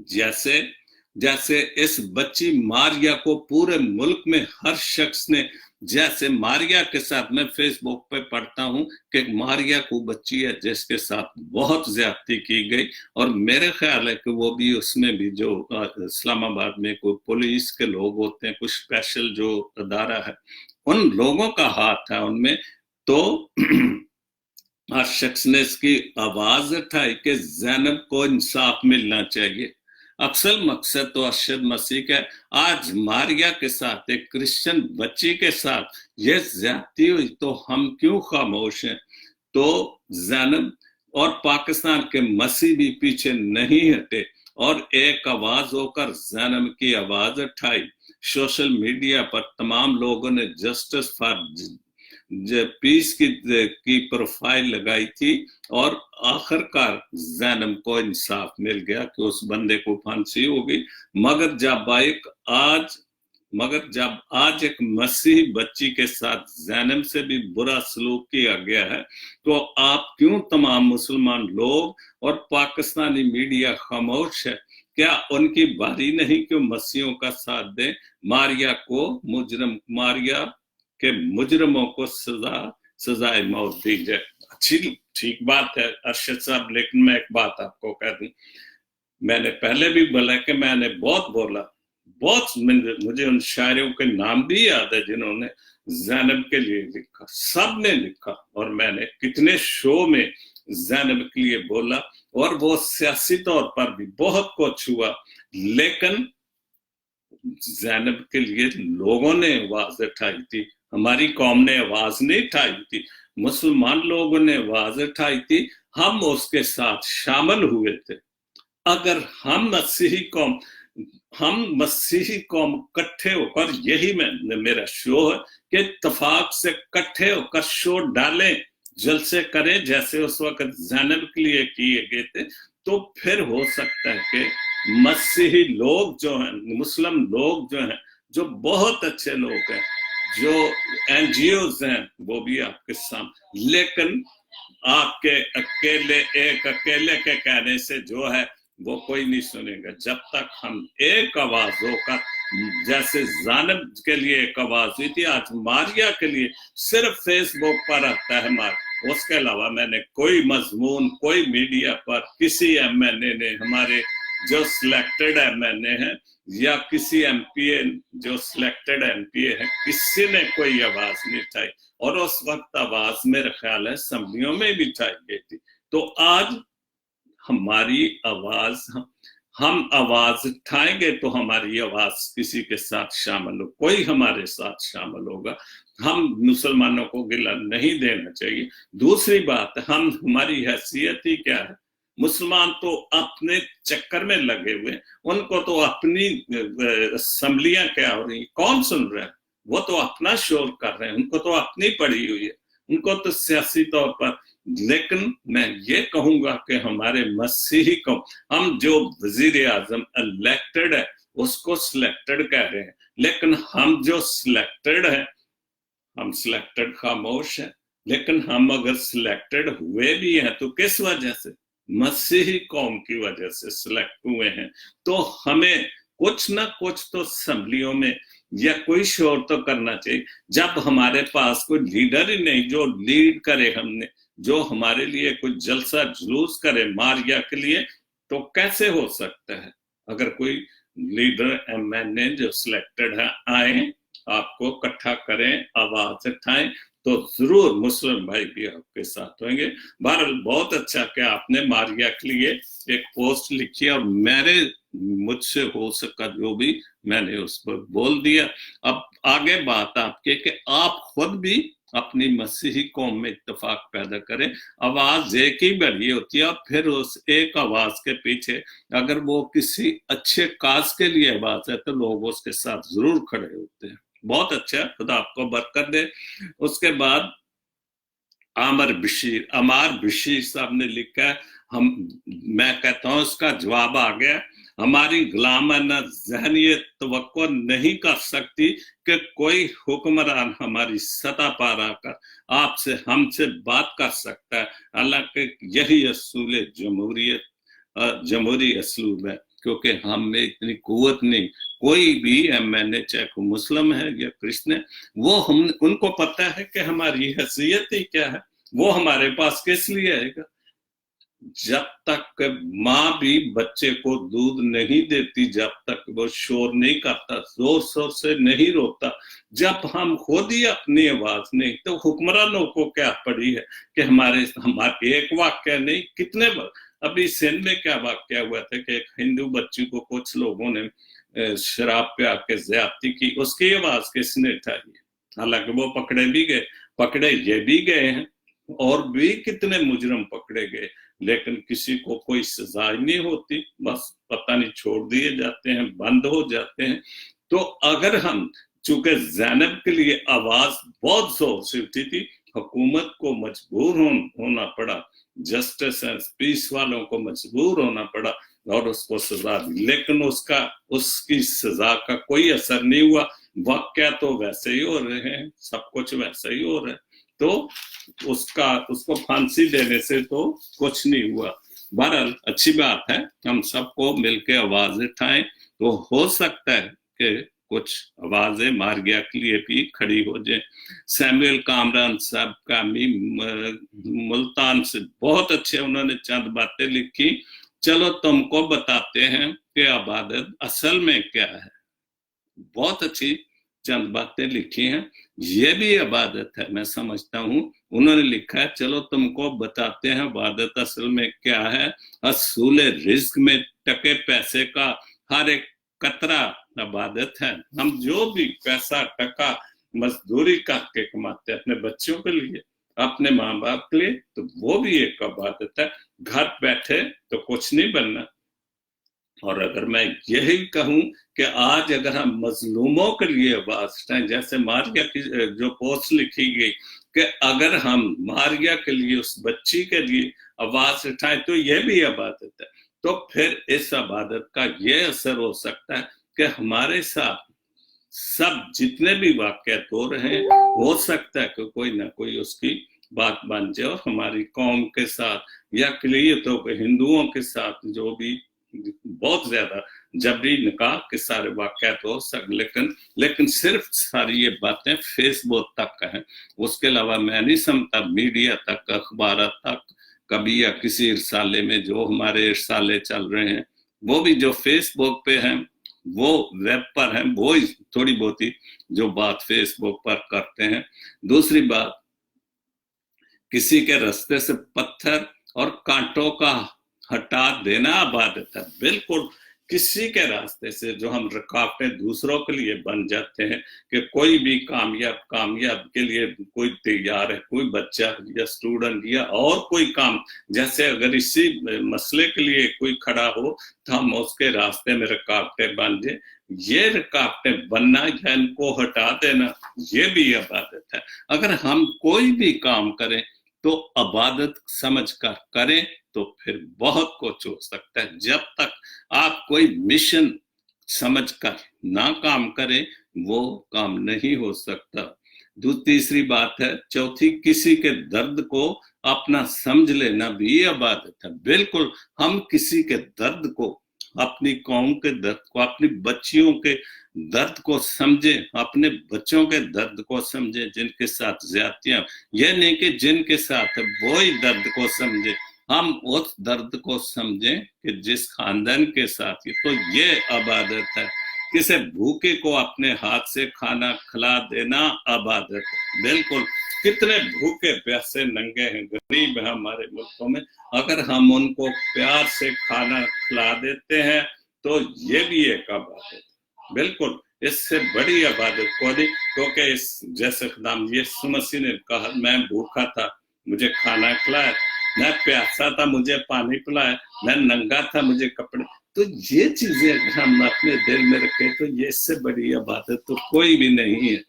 जैसे इस बच्ची मारिया को पूरे मुल्क में हर शख्स ने, जैसे मारिया के साथ मैं फेसबुक पे पढ़ता हूं कि मारिया को बच्ची है जिसके साथ बहुत ज्यादती की गई, और मेरे ख्याल है कि वो भी उसमें भी जो इस्लामाबाद में कोई पुलिस के लोग होते हैं, कुछ स्पेशल जो अदारा है, उन लोगों का हाथ है उनमें। तो ہر شخص نے اس کی آواز اٹھائی کہ زینب کو انصاف ملنا چاہیے۔ اصل مقصد تو ارشد مسیح کا ہے۔ آج ماریا کے ساتھ، ایک کرسچن بچی کے ساتھ یہ زیادتی ہوئی تو ہم کیوں خاموش ہیں؟ تو زینب اور پاکستان کے مسیح بھی پیچھے نہیں ہٹے اور ایک آواز ہو کر زینب کی آواز اٹھائی۔ سوشل میڈیا پر تمام لوگوں نے جسٹس فار پیس کی پروفائل لگائی تھی اور آخر کار زینب کو انصاف مل گیا کہ اس بندے کو پھانسی ہو گئی۔ مگر جب آج ایک مسیحی بچی کے ساتھ زینب سے بھی برا سلوک کیا گیا ہے تو آپ کیوں تمام مسلمان لوگ اور پاکستانی میڈیا خاموش ہے؟ کیا ان کی باری نہیں کہ مسیحوں کا ساتھ دیں؟ ماریا کے مجرموں کو سزائے موت دی جائے۔ اچھی ٹھیک بات ہے ارشد صاحب، لیکن میں ایک بات آپ کو کہہ دوں، میں نے پہلے بھی بولا کہ میں نے بہت مجھے ان شاعروں کے نام بھی یاد ہے جنہوں نے زینب کے لیے لکھا، سب نے لکھا، اور میں نے کتنے شو میں زینب کے لیے بولا، اور وہ سیاسی طور پر بھی بہت کچھ ہوا، لیکن زینب کے لیے لوگوں نے آواز اٹھائی تھی، ہماری قوم نے آواز نہیں اٹھائی تھی، مسلمان لوگوں نے آواز اٹھائی تھی، ہم اس کے ساتھ شامل ہوئے تھے۔ اگر ہم مسیحی قوم کٹھے ہو کر، یہی میرا شو ہے کہ اتفاق سے کٹھے ہو کر شو ڈالیں، جلسے کریں جیسے اس وقت زینب کے لیے کیے گئے تھے، تو پھر ہو سکتا ہے کہ مسیحی لوگ جو ہیں، مسلم لوگ جو ہیں، جو بہت اچھے لوگ ہیں، جو این جی اوز ہیں، وہ بھی آپ کے سامنے، لیکن آپ کے اکیلے کے کہنے سے جو ہے وہ کوئی نہیں سنے گا۔ جب تک ہم ایک آواز ہو کر، جیسے زینب کے لیے ایک آواز ہوئی تھی، آج ماریا کے لیے صرف فیس بک پر آتا ہے اس کے علاوہ میں نے کوئی مضمون، کوئی میڈیا پر کسی ایم این اے نے، ہمارے جو سلیکٹڈ ایم این اے ہیں یا کسی ایم پی اے جو سلیکٹڈ ایم پی اے ہے، کسی نے کوئی آواز نہیں اٹھائی، اور اس وقت آواز میرے خیال ہے اسمبلیوں میں بھی اٹھائی گئی تھی۔ تو آج ہماری آواز، ہم آواز اٹھائیں گے تو ہماری آواز کسی کے ساتھ شامل ہو، کوئی ہمارے ساتھ شامل ہوگا، ہم مسلمانوں کو گلہ نہیں دینا چاہیے۔ دوسری بات، ہماری حیثیت ہی کیا ہے؟ مسلمان تو اپنے چکر میں لگے ہوئے، ان کو تو اپنی اسمبلیاں کیا ہو رہی ہیں، کون سن رہے ہیں؟ وہ تو اپنا شور کر رہے ہیں، ان کو تو اپنی پڑی ہوئی ہے، ان کو تو سیاسی طور پر۔ لیکن میں یہ کہوں گا کہ ہمارے مسیحی کو، ہم جو وزیر اعظم الیکٹڈ ہے اس کو سلیکٹڈ کہہ رہے ہیں، لیکن ہم جو سلیکٹڈ ہیں، ہم سلیکٹڈ خاموش ہیں، لیکن ہم اگر سلیکٹڈ ہوئے بھی ہیں تو کس وجہ سے؟ مسیحی قوم کی وجہ سے سلیکٹ ہوئے ہیں۔ تو ہمیں کچھ نہ کچھ تو اسمبلیوں میں یا کوئی شور تو کرنا چاہیے۔ جب ہمارے پاس کوئی لیڈر ہی نہیں جو لیڈ کرے، ہم نے جو ہمارے لیے کوئی جلسہ جلوس کرے ماریا کے لیے، تو کیسے ہو سکتا ہے؟ اگر کوئی لیڈر ایم این اے جو سلیکٹڈ ہے آئیں، آپ کو اکٹھا کریں، آواز اٹھائیں، تو ضرور مسلم بھائی بھی آپ کے ساتھ ہوئیں گے۔ بہرحال بہت اچھا کہ آپ نے ماریا کے لیے ایک پوسٹ لکھی، اور مجھ سے ہو سکا جو بھی میں نے اس پر بول دیا۔ اب آگے بات آپ کے کہ آپ خود بھی اپنی مسیحی قوم میں اتفاق پیدا کریں۔ آواز ایک ہی بڑی ہوتی ہے، اور پھر اس ایک آواز کے پیچھے اگر وہ کسی اچھے کاز کے لیے آواز ہے تو لوگ اس کے ساتھ ضرور کھڑے ہوتے ہیں۔ بہت اچھا، خدا آپ کو برکت دے۔ اس کے بعد عامر بشیر صاحب نے لکھا ہے، میں کہتا ہوں اس کا جواب آ گیا، ہماری غلامانہ ذہنیت توقع نہیں کر سکتی کہ کوئی حکمران ہماری سطح پر آ کر ہم سے بات کر سکتا ہے، حالانکہ یہی اصول جمہوری اسلوب ہے، کیونکہ ہم میں اتنی قوت نہیں۔ کوئی بھی ایم این اے چاہے کوئی مسلم ہے یا کرسچن ہے، وہ ان کو پتہ ہے کہ ہماری حیثیت ہی کیا ہے، وہ ہمارے پاس کس لیے آئے گا؟ जब तक माँ भी बच्चे को दूध नहीं देती, जब तक वो शोर नहीं करता, जोर शोर से नहीं रोता, जब हम खुद ही अपनी आवाज नहीं, तो हुक्मरानों को क्या पड़ी है कि हमारे एक वाक्य नहीं, कितने अभी सिंध में क्या वाक्य हुआ था कि एक हिंदू बच्ची को कुछ लोगों ने शराब पिया के ज्यादती की, उसकी आवाज किसने उठाई? हालांकि वो पकड़े ये भी गए हैं, और भी कितने मुजरम पकड़े गए, लेकिन किसी को कोई सजा नहीं होती, बस पता नहीं छोड़ दिए जाते हैं, बंद हो जाते हैं। तो अगर हम, चूंकि ज़ैनब के लिए आवाज बहुत जोर से उठी थी, हुकूमत को मजबूर होना पड़ा, जस्टिस एंड पीस वालों को मजबूर होना पड़ा और उसको सजा दी, लेकिन उसकी सजा का कोई असर नहीं हुआ। वाक्या तो वैसे ही हो रहे हैं, सब कुछ वैसे ही हो रहा है, तो उसको फांसी देने से तो कुछ नहीं हुआ। बहरहाल अच्छी बात है, हम सबको मिलकर आवाज उठाएं, तो हो सकता है कि कुछ आवाजें मारिया के लिए भी खड़ी हो जाए। सैमुअल कामरान साहब का भी मुल्तान से बहुत अच्छे उन्होंने चंद बातें लिखी, चलो तुमको बताते हैं कि इबादत असल में क्या है। बहुत अच्छी चंद बातें लिखी हैं, ये भी इबादत है, मैं समझता हूँ। उन्होंने लिखा है, चलो तुमको बताते हैं इबादत असल में क्या है। असूल रिज्क में टके पैसे का हर एक कतरा इबादत है। हम जो भी पैसा टका मजदूरी करके कमाते हैं अपने बच्चों के लिए, अपने माँ बाप के लिए, तो वो भी एक इबादत है। घर बैठे तो कुछ नहीं बनना। और अगर मैं यही कहूं कि आज अगर हम मजलूमों के लिए आवाज उठाएं, जैसे मारिया की जो पोस्ट लिखी गई कि अगर हम मारिया के लिए, उस बच्ची के लिए आवाज उठाएं, तो यह भी इबादत है। तो फिर इस इबादत का यह असर हो सकता है कि हमारे साथ सब जितने भी वाक़यात हो रहे हैं, हो सकता है कि कोई ना कोई उसकी बात बन जाए और हमारी कौम के साथ, या कलियत तो हिंदुओं के साथ जो भी बहुत ज्यादा जबरी निकाह के सारे वाक़यात हो सकते, लेकिन सिर्फ सारी ये बातें फेसबुक तक हैं। उसके अलावा मैं नहीं समझता मीडिया तक, अखबार तक कभी, या किसी इरसाले में जो हमारे इरसाले चल रहे हैं, वो भी जो फेसबुक पे हैं, वो वेब पर हैं, वो थोड़ी बहुत ही जो बात फेसबुक पर करते हैं। दूसरी बात, किसी के रास्ते से पत्थर और कांटों का हटा देना इबादत है। बिल्कुल किसी के रास्ते से जो हम रुकावटें दूसरों के लिए बन जाते हैं, कि कोई भी कामयाब के लिए कोई तैयार है, कोई बच्चा या स्टूडेंट या और कोई काम, जैसे अगर इसी मसले के लिए कोई खड़ा हो तो हम उसके रास्ते में रुकावटें बन जाए, ये रुकावटें बनना या इनको हटा देना, ये भी इबादत है। अगर हम कोई भी काम करें तो इबादत समझ कर करें, तो फिर बहुत कुछ हो सकता है। जब तक आप कोई मिशन समझकर ना काम करें, वो काम नहीं हो सकता। तीसरी बात है, चौथी, किसी के दर्द को अपना समझ लेना भी इबादत है। बिल्कुल, हम किसी के दर्द को, अपनी कौम के दर्द को, अपनी बच्चियों के दर्द को समझे, अपने बच्चों के दर्द को समझे जिनके साथ ज्यादतियां, ये नहीं कि जिनके साथ वो ही दर्द को समझे, हम उस दर्द को समझें कि जिस खानदान के साथ ही, तो ये इबादत है। किसी भूखे को अपने हाथ से खाना खिला देना इबादत है। बिल्कुल, कितने भूखे प्यासे नंगे हैं, गरीब हैं हमारे मुल्कों में, अगर हम उनको प्यार से खाना खिला देते हैं तो ये भी एक इबादत है। बिल्कुल, इससे बड़ी इबादत को नहीं, क्योंकि इस जैसे खुदाम यीशु मसीह ने कहा, मैं भूखा था मुझे खाना खिलाया, मैं प्यासा था मुझे पानी पिलाया, मैं नंगा था मुझे कपड़े। तो ये चीजें अगर हम अपने दिल में रखें तो ये इससे बड़ी इबादत तो कोई भी नहीं है।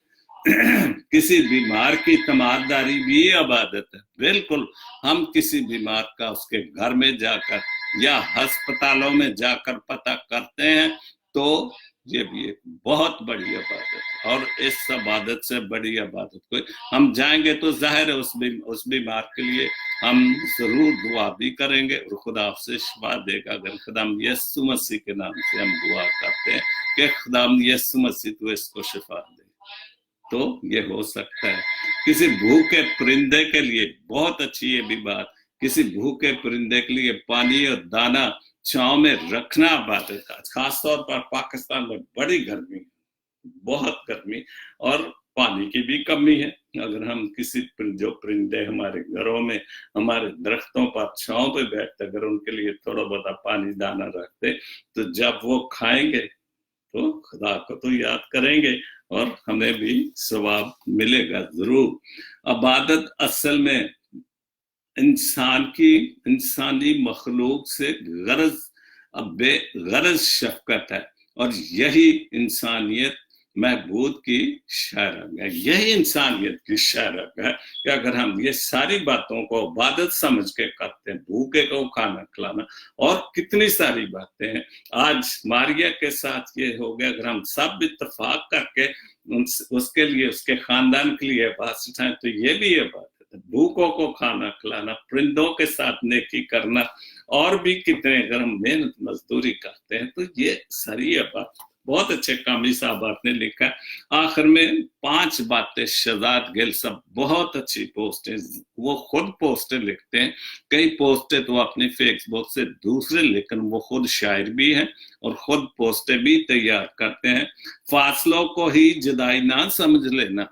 किसी बीमार की तमादारी भी इबादत है। बिल्कुल, हम किसी बीमार का उसके घर में जाकर या अस्पतालों में जाकर पता करते हैं, तो ये भी एक बहुत बड़ी इबादत है। और इस इबादत से बड़ी इबादत कोई, हम जाएंगे तो जाहिर है उस बीमार के लिए हम जरूर दुआ भी करेंगे और खुदा आपसे शिफा देगा। अगर खुदाम यीशु मसीह के नाम से हम दुआ करते हैं कि खुदाम यीशु मसीह तो इसको शिफा दे, तो ये हो सकता है। किसी भूखे परिंदे के लिए बहुत अच्छी ये भी बात किसी भूखे परिंदे के लिए पानी और दाना छांव में रखना इबादत का। खासतौर पर पाकिस्तान में बड़ी गर्मी, बहुत गर्मी और पानी की भी कमी है। अगर हम किसी जो परिंदे हमारे घरों में, हमारे दरख्तों पर छांव पे बैठते, अगर उनके लिए थोड़ा बहुत पानी दाना रखते, तो जब वो खाएंगे तो खुदा को तो याद करेंगे और हमें भी सवाब मिलेगा जरूर। इबादत असल में इंसानी मखलूक से बेगरज शफकत है, और यही इंसानियत महबूद की शरक है। यही इंसानियत की शरक है कि अगर हम ये सारी बातों को इबादत समझ के करते हैं, भूखे को खाना खिलाना और कितनी सारी बातें हैं। आज मारिया के साथ ये हो गया, अगर हम सब इत्तेफाक करके उसके लिए, उसके खानदान के लिए बात उठाएं, तो ये भी ये बात है। भूखों को खाना खिलाना, परिंदों के साथ नेकी करना, और भी कितने अगर हम मेहनत मजदूरी करते हैं, तो ये सारी बात। बहुत अच्छे कामी साहब आपने लिखा है। आखिर में 5 बातें शहजाद गिल साहब, बहुत अच्छी पोस्टें, वो खुद पोस्टें लिखते हैं। कई पोस्टें तो अपने फेसबुक से दूसरे, लेकिन वो खुद शायर भी हैं और खुद पोस्टें भी तैयार करते हैं। फासलों को ही जुदाई ना समझ लेना,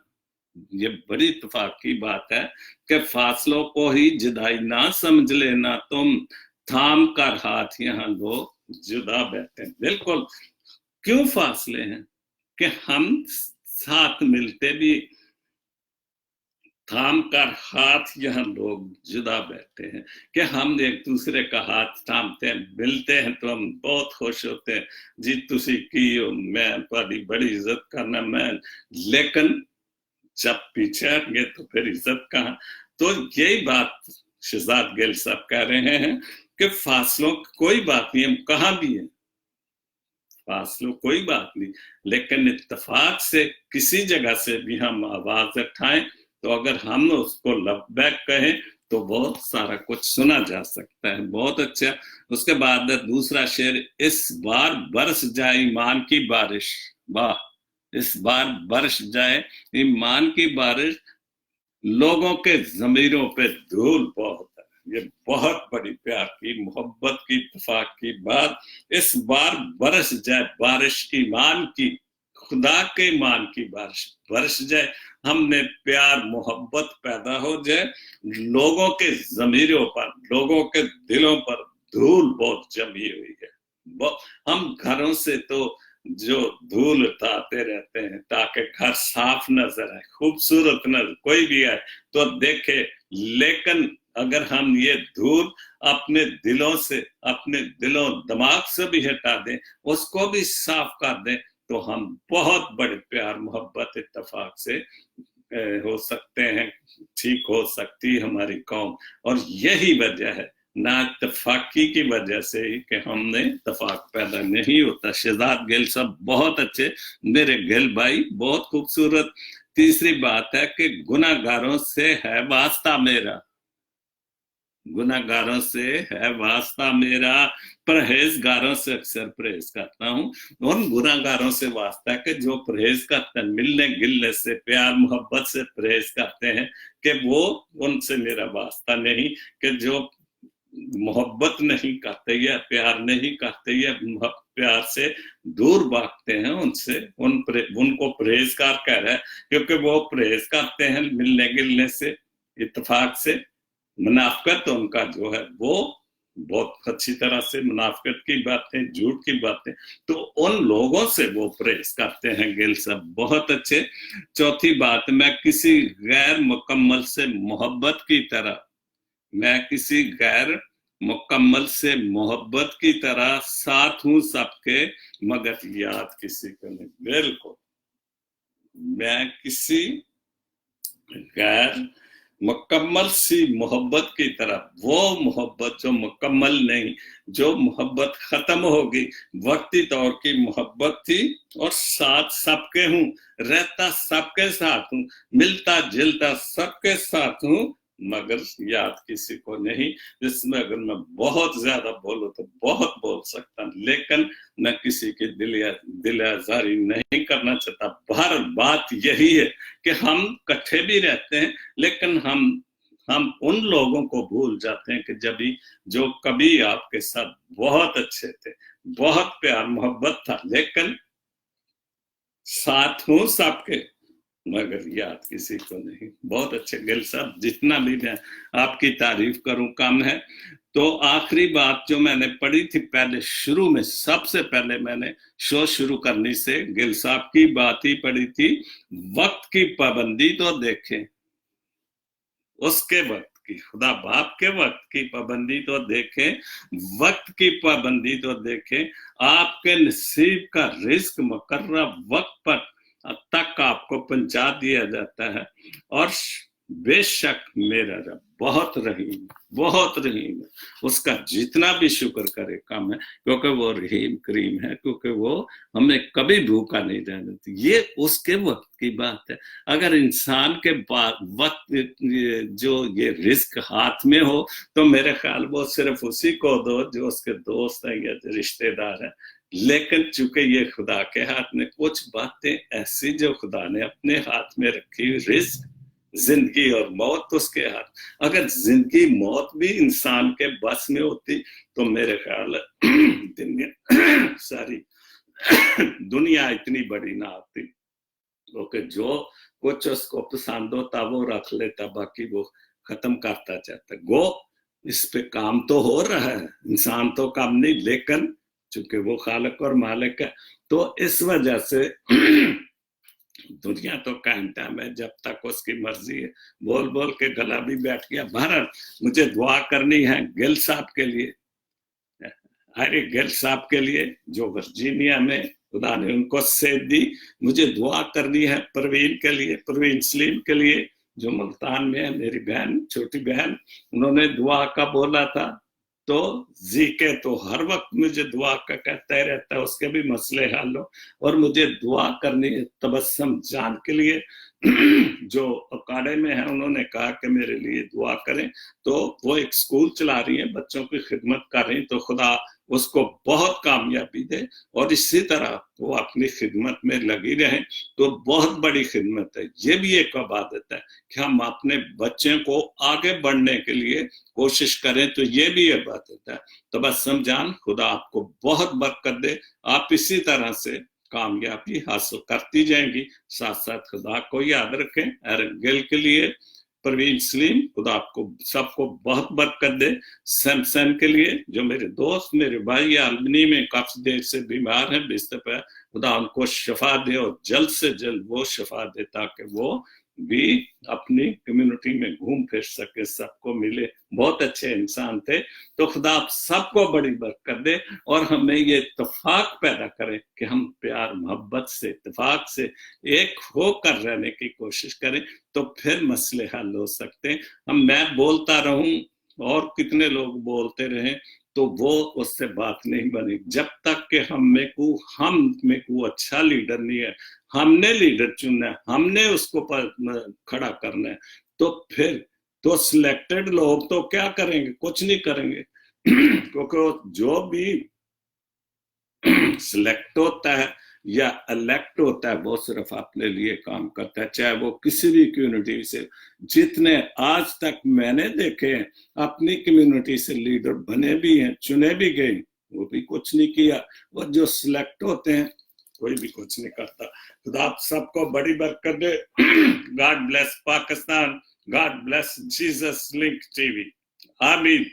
ये बड़ी इत्तेफाक की बात है कि फासलों को ही जुदाई ना समझ लेना, तुम थाम कर हाथ यहाँ लोग जुदा बैठे। बिल्कुल, क्यों फासले हैं कि हम साथ मिलते भी, थाम कर हाथ यहाँ लोग जुदा बैठे हैं, कि हम एक दूसरे का हाथ थामते हैं, मिलते हैं तो हम बहुत खुश होते हैं, जी तुसी की हो, मैं तुम्हारी बड़ी इज्जत करना मैं, लेकिन जब पीछे हटेंगे तो फिर इज्जत कहाँ। तो यही बात शहजाद गिल साहब कह रहे हैं कि फासलों कोई बात नहीं, हम कहाँ भी हैं, फासलों कोई बात नहीं, लेकिन इत्तेफाक से किसी जगह से भी हम आवाज उठाएं, तो अगर हम उसको लब्बैक कहें तो बहुत सारा कुछ सुना जा सकता है। बहुत अच्छा। उसके बाद दूसरा शेर, इस बार बरस जाए ईमान की बारिश, वाह, इस बार बरस जाए ईमान की बारिश, लोगों के जमीरों पे धूल बहुत है। ये बहुत बड़ी प्यार की, मोहब्बत की, इत्तेफाक की बात। इस बार बरस जाए बारिश ईमान की, खुदा के ईमान की बारिश बरस जाए, हमने प्यार मोहब्बत पैदा हो जाए, लोगों के जमीरों पर, लोगों के दिलों पर धूल बहुत जमी हुई है। हम घरों से तो जो धूल उठाते रहते हैं ताकि घर साफ नजर आए, खूबसूरत नजर, कोई भी आए तो देखे, लेकिन अगर हम ये धूल अपने दिलों से, अपने दिलों दिमाग से भी हटा दें, उसको भी साफ कर दें, तो हम बहुत बड़े प्यार मोहब्बत इत्तेफाक से हो सकते हैं, ठीक हो सकती है हमारी कौम। और यही वजह है, ना इत्तेफाकी की वजह से ही कि हमने इत्तेफाक पैदा नहीं होता। शहजाद गिल साहब बहुत अच्छे, मेरे गिल भाई बहुत खूबसूरत। तीसरी बात है कि गुनाहगारों से है वास्ता मेरा, गुनाहगारों से है वास्ता मेरा, परहेजगारों से अक्सर परहेज करता हूँ। उन गुनाहगारों से वास्ता है कि जो परहेज करते हैं, मिलने गिलने से, प्यार मोहब्बत से परहेज करते हैं, कि वो उनसे मेरा वास्ता नहीं, कि जो मोहब्बत नहीं करते या प्यार नहीं करते या प्यार से दूर भागते हैं, उनसे उनको परहेजगार कह रहा है, क्योंकि वो परहेज करते हैं मिलने गिलने से, इत्तेफाक से। मुनाफिकत उनका जो है वो बहुत अच्छी तरह से, मुनाफिकत की बातें, झूठ की बातें, तो उन लोगों से वो परहेज करते हैं गिल साहब, बहुत अच्छे। चौथी बात, मैं किसी गैर मुकम्मल से मोहब्बत की तरह, मैं किसी गैर मुकम्मल से मोहब्बत की तरह साथ हूं सबके, मगर याद किसी को नहीं। बिल्कुल, मैं किसी गैर मुकम्मल सी मोहब्बत की तरह, वो मोहब्बत जो मुकम्मल नहीं, जो मोहब्बत खत्म होगी, वक्ती तौर की मोहब्बत थी, और साथ सबके हूं, रहता सबके साथ हूं, मिलता जुलता सबके साथ हूं, मगर याद किसी को नहीं। जिसमें अगर मैं बहुत ज्यादा बोलूं तो बहुत बोल सकता, लेकिन मैं किसी की दिल आजारी नहीं करना चाहता। हर बात यही है कि हम इकट्ठे भी रहते हैं, लेकिन हम उन लोगों को भूल जाते हैं कि जो कभी आपके साथ बहुत अच्छे थे, बहुत प्यार मोहब्बत था, लेकिन साथ हूं सबके मगर याद किसी को नहीं। बहुत अच्छे गिल साहब, जितना भी मैं आपकी तारीफ करूं कम है। तो आखिरी बात जो मैंने पढ़ी थी पहले शुरू में, सबसे पहले मैंने शो शुरू करने से गिल साहब की बात ही पढ़ी थी, वक्त की पाबंदी तो देखें, उसके वक्त की, खुदा बाप के वक्त की पाबंदी तो देखें, वक्त की पाबंदी तो देखें। आपके नसीब का रिस्क मुकर्रर वक्त पर तक आपको पहुंचा दिया जाता है। और बेशक मेरा रब बहुत रहीम, बहुत रहीम है, उसका जितना भी शुक्र करे कम है, क्योंकि वो रहीम करीम है, क्योंकि वो हमें कभी भूखा नहीं रहने देती। ये उसके वक्त की बात है। अगर इंसान के वक्त जो ये रिस्क हाथ में हो तो मेरे ख्याल वो सिर्फ उसी को दो जो उसके दोस्त हैं या जो रिश्तेदार हैं। लेकिन चूंकि ये खुदा के हाथ में, कुछ बातें ऐसी जो खुदा ने अपने हाथ में रखी, रिस्क, जिंदगी और मौत उसके हाथ। अगर जिंदगी मौत भी इंसान के बस में होती तो मेरे ख्याल सारी दुनिया इतनी बड़ी ना आती। क्योंकि जो कुछ उसको पसंद होता वो रख लेता, बाकी वो खत्म करता चाहता। गो इस पे काम तो हो रहा है, इंसान तो काम नहीं, लेकिन चूंकि वो खालिक और मालिक है तो इस वजह से दुनिया तो कायम टाइम है जब तक उसकी मर्जी है। बोल बोल के गला भी बैठ गया। भारत, मुझे दुआ करनी है गिल साहब के लिए, अरे गिल साहब के लिए जो वर्जीनिया में खुदा ने उनको सेध दी। मुझे दुआ करनी है परवीन के लिए, परवीन सलीम के लिए जो मुल्तान में है, मेरी बहन, छोटी बहन, उन्होंने दुआ का बोला था। तो जी के तो हर वक्त मुझे दुआ का कहता ही रहता है, उसके भी मसले हल हो। और मुझे दुआ करनी है तबस्सुम जान के लिए जो अखाड़े में है, उन्होंने कहा कि मेरे लिए दुआ करें। तो वो एक स्कूल चला रही है, बच्चों की खिदमत कर रही, तो खुदा उसको बहुत कामयाबी दे और इसी तरह वो अपनी खिदमत में लगी रहे। तो बहुत बड़ी खिदमत है। ये भी एक इबादत है कि हम अपने बच्चे को आगे बढ़ने के लिए कोशिश करें, तो ये भी इबादत है। तो बस समझान, खुदा आपको बहुत बरकत दे, आप इसी तरह से कामयाबी हासिल करती जाएंगी। साथ साथ खुदा को याद रखें। एरन गिल के लिए, परवीन सलीम, खुदा आपको सबको बहुत बरकत दे। सैमसन के लिए जो मेरे दोस्त, मेरे भाई आलमनी में काफी देर से बीमार हैं, बिस्तर पर, खुदा उनको शफा दे और जल्द से जल्द वो शफा दे ताकि वो भी अपनी कम्युनिटी में घूम फिर सके, सबको मिले। बहुत अच्छे इंसान थे। तो खुदा आप सबको बड़ी बरकत दे और हमें ये इत्तेफाक पैदा करे कि हम प्यार मोहब्बत से, इत्तेफाक से एक होकर रहने की कोशिश करें, तो फिर मसले हल हो सकते हैं। मैं बोलता रहूं और कितने लोग बोलते रहें तो वो उससे बात नहीं बनी। जब तक कि हम में को अच्छा लीडर नहीं है, हमने लीडर चुनना है, हमने उसको खड़ा करना है, तो फिर तो सिलेक्टेड लोग तो क्या करेंगे, कुछ नहीं करेंगे। क्योंकि जो भी सिलेक्ट होता है या इलेक्ट होता है वो सिर्फ अपने लिए काम करता है, चाहे वो किसी भी कम्युनिटी से। जितने आज तक मैंने देखे हैं अपनी कम्युनिटी से लीडर बने भी हैं, चुने भी गए, वो भी कुछ नहीं किया। वो जो सिलेक्ट होते हैं कोई भी कुछ नहीं करता। खुदा आप सबको बड़ी बरकत दे। God bless Pakistan, God bless Jesus link TV. आमीन।